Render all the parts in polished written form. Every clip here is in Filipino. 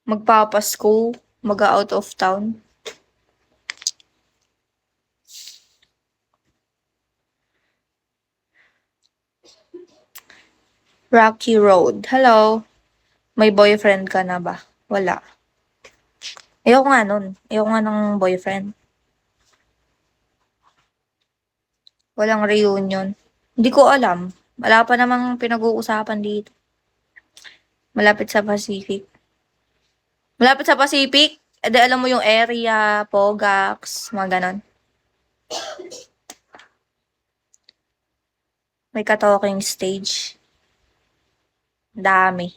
Magpapasko, mag-out of town. Rocky Road. Hello? May boyfriend ka na ba? Wala. Ayoko nga nun. Ayoko nga ng boyfriend. Walang reunion. Hindi ko alam. Wala pa namang pinag-uusapan dito. Malapit sa Pacific. Malapit sa Pacific? E di alam mo yung area, Pogax, mga ganon. May ka-talking stage. Dami.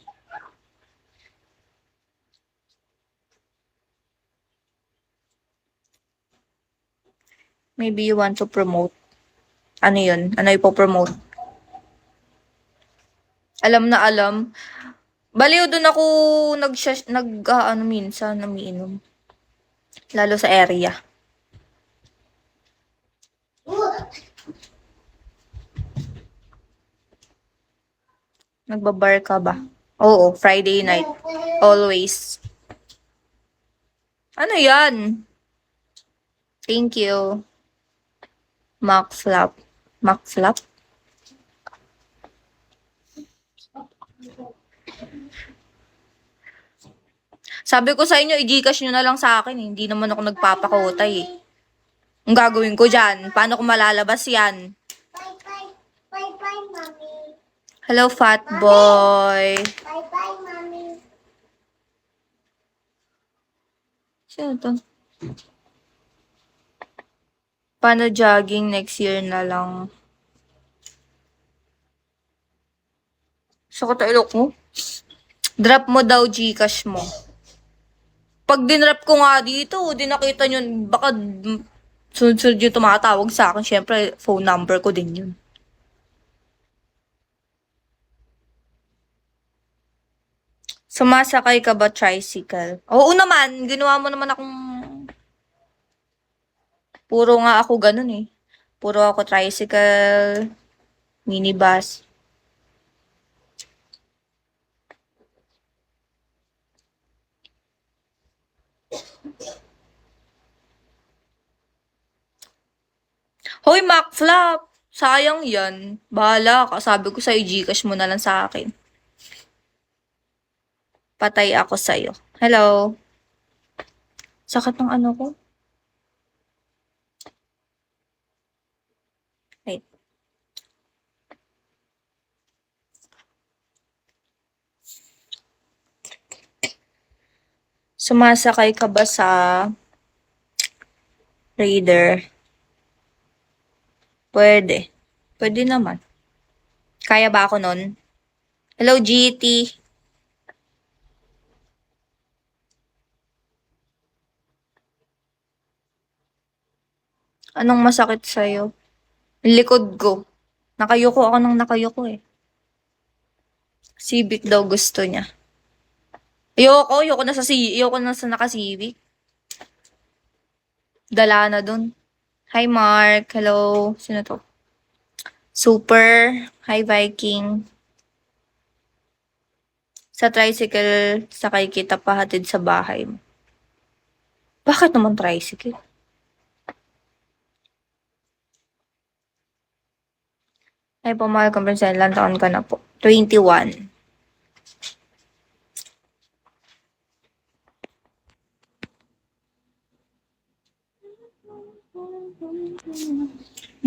Maybe you want to promote. Ano yun? Ano ipopromote? Alam na alam. Baliw dun ako ano minsan, namiinom. Lalo sa area. Nagbabar ka ba? Oo, Friday night. Always. Ano yan? Thank you. McFlap. McFlap? Sabi ko sa inyo, i-Gcash nyo na lang sa akin. Hindi naman ako nagpapakotay eh. Ang gagawin ko dyan? Paano ko malalabas yan? Bye-bye, Mommy. Hello, fat boy. Bye-bye, Mommy. Sino to? Paano jogging next year na lang? Sakot ang ilok mo? Drop mo daw Gcash mo. Pag dinrap ko nga dito, di nakita nyo, baka sunod-sunod yung tumatawag sa akin. Siyempre, phone number ko din yun. Sumasakay ka ba tricycle? Oo naman, ginawa mo naman akong... Puro nga ako ganun eh. Puro ako tricycle, minibus. Hoy, McFlap! Sayang yan. Bahala ka. Sabi ko sa'yo, Gcash mo na lang sa akin. Patay ako sa'yo. Hello? Sakit ng ano ko? Wait. Sumasakay ka ba sa Raider? Pwede. Pwede naman. Kaya ba ako nun? Hello, GT. Anong masakit sa'yo? Likod ko. Nakayuko ako ng nakayuko eh. Civic daw gusto niya. Ayoko na sa naka-Civic. Dala na dun. Hi, Mark. Hello. Sino to? Super. Hi, Viking. Sa tricycle, sakay kita pahatid sa bahay mo. Bakit naman tricycle? Ay po, mahal kompensa. Ilan taon ka na po? 21.